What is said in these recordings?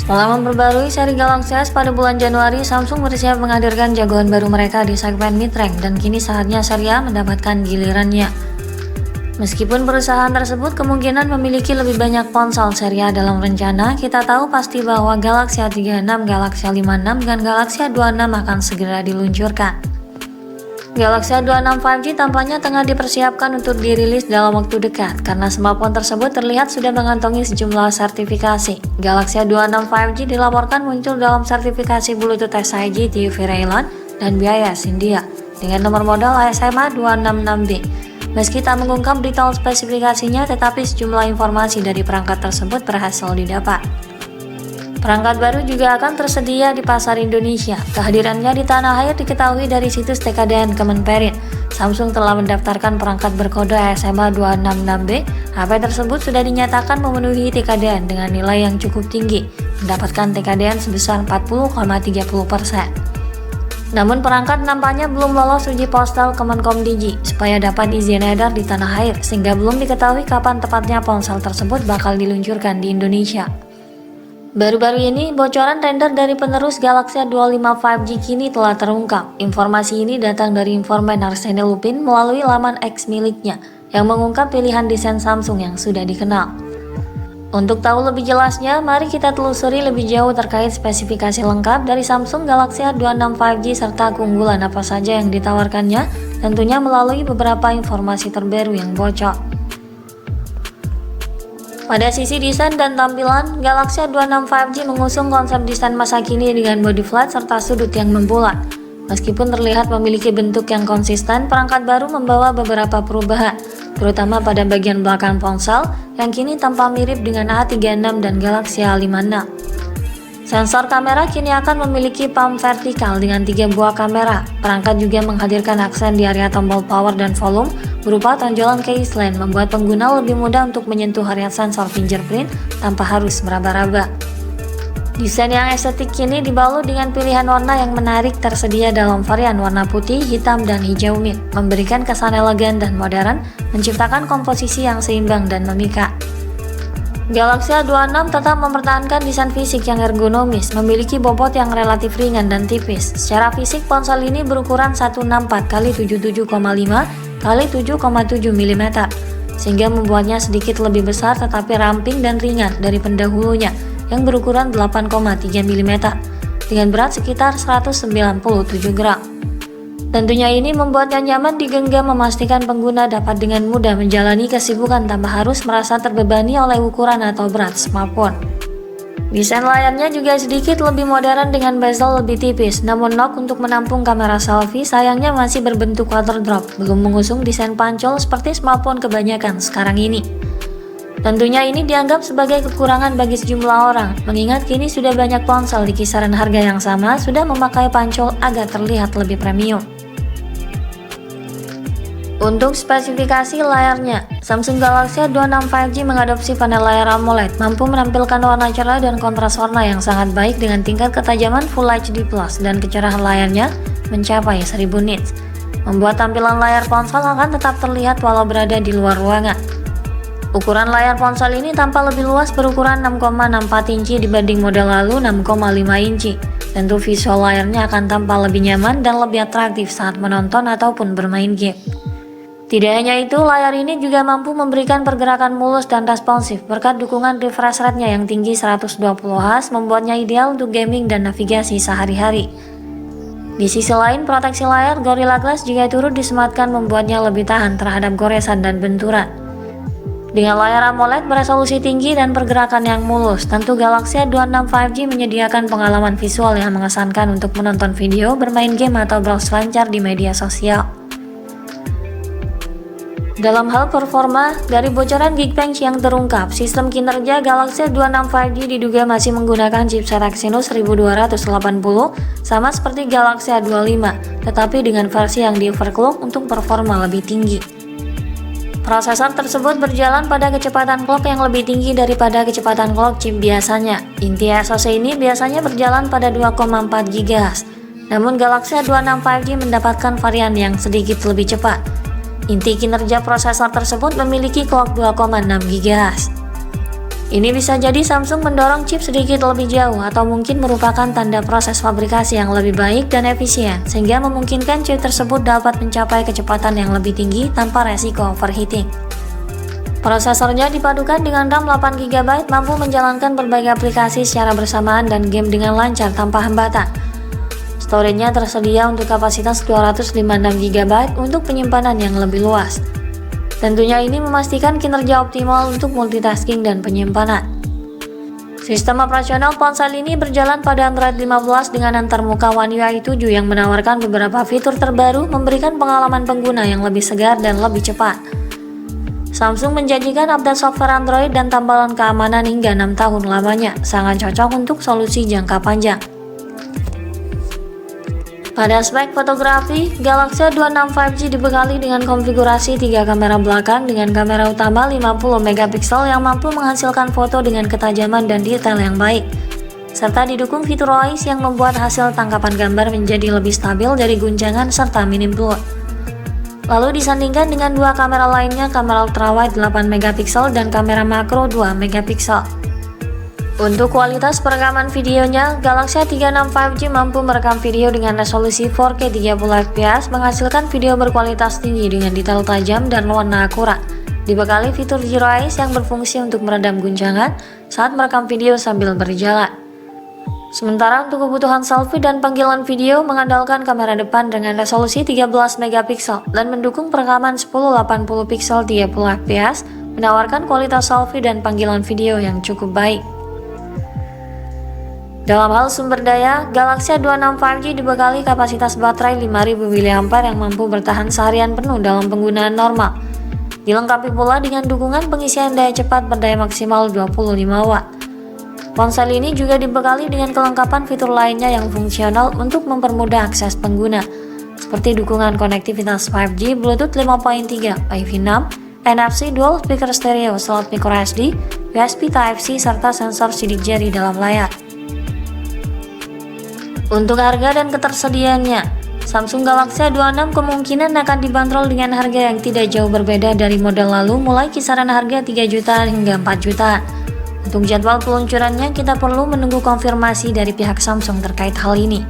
Setelah memperbarui seri Galaxy S pada bulan Januari, Samsung bersiap menghadirkan jagoan baru mereka di segmen mid-range dan kini saatnya seri A mendapatkan gilirannya. Meskipun perusahaan tersebut kemungkinan memiliki lebih banyak ponsel seri A dalam rencana, kita tahu pasti bahwa Galaxy A36, Galaxy A56, dan Galaxy A26 akan segera diluncurkan. Galaxy A26 5G tampaknya tengah dipersiapkan untuk dirilis dalam waktu dekat karena smartphone tersebut terlihat sudah mengantongi sejumlah sertifikasi. Galaxy A26 5G dilaporkan muncul dalam sertifikasi Bluetooth SIG TV Raylan dan BIS India dengan nomor model ASMA 266B. Meski tak mengungkap detail spesifikasinya, tetapi sejumlah informasi dari perangkat tersebut berhasil didapat. Perangkat baru juga akan tersedia di pasar Indonesia. Kehadirannya di tanah air diketahui dari situs TKDN Kemenperin. Samsung telah mendaftarkan perangkat berkode ASMA 266B. HP tersebut sudah dinyatakan memenuhi TKDN dengan nilai yang cukup tinggi, mendapatkan TKDN sebesar 40,30%. Namun perangkat nampaknya belum lolos uji postal Kemenkomdigi supaya dapat izin edar di tanah air, sehingga belum diketahui kapan tepatnya ponsel tersebut bakal diluncurkan di Indonesia. Baru-baru ini, bocoran render dari penerus Galaxy A25 5G kini telah terungkap. Informasi ini datang dari informan Arsene Lupin melalui laman X miliknya, yang mengungkap pilihan desain Samsung yang sudah dikenal. Untuk tahu lebih jelasnya, mari kita telusuri lebih jauh terkait spesifikasi lengkap dari Samsung Galaxy A26 5G serta keunggulan apa saja yang ditawarkannya, tentunya melalui beberapa informasi terbaru yang bocor. Pada sisi desain dan tampilan, Galaxy A26 5G mengusung konsep desain masa kini dengan bodi flat serta sudut yang membulat. Meskipun terlihat memiliki bentuk yang konsisten, perangkat baru membawa beberapa perubahan, terutama pada bagian belakang ponsel yang kini tampak mirip dengan A36 dan Galaxy A56. Sensor kamera kini akan memiliki palm vertikal dengan 3 buah kamera. Perangkat juga menghadirkan aksen di area tombol power dan volume berupa tonjolan case line, membuat pengguna lebih mudah untuk menyentuh area sensor fingerprint tanpa harus meraba-raba. Desain yang estetik kini dibalut dengan pilihan warna yang menarik tersedia dalam varian warna putih, hitam, dan hijau mid, memberikan kesan elegan dan modern, menciptakan komposisi yang seimbang dan memikat. Galaxy A26 tetap mempertahankan desain fisik yang ergonomis, memiliki bobot yang relatif ringan dan tipis. Secara fisik, ponsel ini berukuran 164 x 77,5 x 7,7 mm, sehingga membuatnya sedikit lebih besar tetapi ramping dan ringan dari pendahulunya yang berukuran 8,3 mm dengan berat sekitar 197 gram. Tentunya ini membuatnya nyaman digenggam, memastikan pengguna dapat dengan mudah menjalani kesibukan tanpa harus merasa terbebani oleh ukuran atau berat smartphone. Desain layarnya juga sedikit lebih modern dengan bezel lebih tipis, namun nok untuk menampung kamera selfie sayangnya masih berbentuk water drop, belum mengusung desain pancol seperti smartphone kebanyakan sekarang ini. Tentunya ini dianggap sebagai kekurangan bagi sejumlah orang, mengingat kini sudah banyak ponsel di kisaran harga yang sama sudah memakai pancol agar terlihat lebih premium. Untuk spesifikasi layarnya, Samsung Galaxy A26 5G mengadopsi panel layar AMOLED, mampu menampilkan warna cerah dan kontras warna yang sangat baik dengan tingkat ketajaman Full HD+, dan kecerahan layarnya mencapai 1000 nits, membuat tampilan layar ponsel akan tetap terlihat walau berada di luar ruangan. Ukuran layar ponsel ini tampak lebih luas, berukuran 6,64 inci dibanding model lalu 6,5 inci. Tentu visual layarnya akan tampak lebih nyaman dan lebih atraktif saat menonton ataupun bermain game. Tidak hanya itu, layar ini juga mampu memberikan pergerakan mulus dan responsif berkat dukungan refresh rate-nya yang tinggi 120 Hz, membuatnya ideal untuk gaming dan navigasi sehari-hari. Di sisi lain, proteksi layar Gorilla Glass juga turut disematkan, membuatnya lebih tahan terhadap goresan dan benturan. Dengan layar AMOLED beresolusi tinggi dan pergerakan yang mulus, tentu Galaxy A26 5G menyediakan pengalaman visual yang mengesankan untuk menonton video, bermain game, atau browse lancar di media sosial. Dalam hal performa, dari bocoran Geekbench yang terungkap, sistem kinerja Galaxy A26 5G diduga masih menggunakan chipset Exynos 1280 sama seperti Galaxy A25, tetapi dengan versi yang di-overclock untuk performa lebih tinggi. Prosesor tersebut berjalan pada kecepatan clock yang lebih tinggi daripada kecepatan clock chip biasanya. Inti SoC ini biasanya berjalan pada 2,4 GHz, namun Galaxy A26 5G mendapatkan varian yang sedikit lebih cepat. Inti kinerja prosesor tersebut memiliki clock 2,6 GHz. Ini bisa jadi Samsung mendorong chip sedikit lebih jauh atau mungkin merupakan tanda proses fabrikasi yang lebih baik dan efisien, sehingga memungkinkan chip tersebut dapat mencapai kecepatan yang lebih tinggi tanpa resiko overheating. Prosesornya dipadukan dengan RAM 8GB mampu menjalankan berbagai aplikasi secara bersamaan dan game dengan lancar tanpa hambatan. Storage-nya tersedia untuk kapasitas 256GB untuk penyimpanan yang lebih luas. Tentunya ini memastikan kinerja optimal untuk multitasking dan penyimpanan. Sistem operasional ponsel ini berjalan pada Android 15 dengan antarmuka One UI 7 yang menawarkan beberapa fitur terbaru, memberikan pengalaman pengguna yang lebih segar dan lebih cepat. Samsung menjanjikan update software Android dan tambahan keamanan hingga 6 tahun lamanya, sangat cocok untuk solusi jangka panjang. Pada aspek fotografi, Galaxy A26 5G dibekali dengan konfigurasi 3 kamera belakang dengan kamera utama 50MP yang mampu menghasilkan foto dengan ketajaman dan detail yang baik, serta didukung fitur OIS yang membuat hasil tangkapan gambar menjadi lebih stabil dari guncangan serta minim blur. Lalu disandingkan dengan 2 kamera lainnya, kamera ultrawide 8MP dan kamera makro 2MP. Untuk kualitas perekaman videonya, Galaxy A36 5G mampu merekam video dengan resolusi 4K 30fps, menghasilkan video berkualitas tinggi dengan detail tajam dan warna akurat. Dibekali fitur Zero Eyes yang berfungsi untuk meredam guncangan saat merekam video sambil berjalan. Sementara untuk kebutuhan selfie dan panggilan video mengandalkan kamera depan dengan resolusi 13MP dan mendukung perekaman 1080p 30fps, menawarkan kualitas selfie dan panggilan video yang cukup baik. Dalam hal sumber daya, Galaxy A26 5G dibekali kapasitas baterai 5000 mAh yang mampu bertahan seharian penuh dalam penggunaan normal. Dilengkapi pula dengan dukungan pengisian daya cepat berdaya maksimal 25W. Ponsel ini juga dibekali dengan kelengkapan fitur lainnya yang fungsional untuk mempermudah akses pengguna, seperti dukungan konektivitas 5G, Bluetooth 5.3, Wi-Fi 6, NFC Dual Speaker Stereo, slot microSD, USB Type-C, serta sensor sidik jari dalam layar. Untuk harga dan ketersediaannya, Samsung Galaxy A26 kemungkinan akan dibanderol dengan harga yang tidak jauh berbeda dari model lalu, mulai kisaran harga 3 juta hingga 4 juta. Untuk jadwal peluncurannya, kita perlu menunggu konfirmasi dari pihak Samsung terkait hal ini.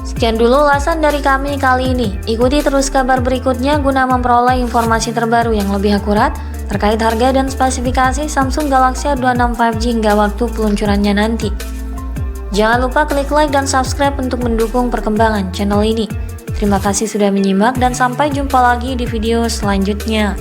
Sekian dulu ulasan dari kami kali ini. Ikuti terus kabar berikutnya guna memperoleh informasi terbaru yang lebih akurat terkait harga dan spesifikasi Samsung Galaxy A26 5G hingga waktu peluncurannya nanti. Jangan lupa klik like dan subscribe untuk mendukung perkembangan channel ini. Terima kasih sudah menyimak dan sampai jumpa lagi di video selanjutnya.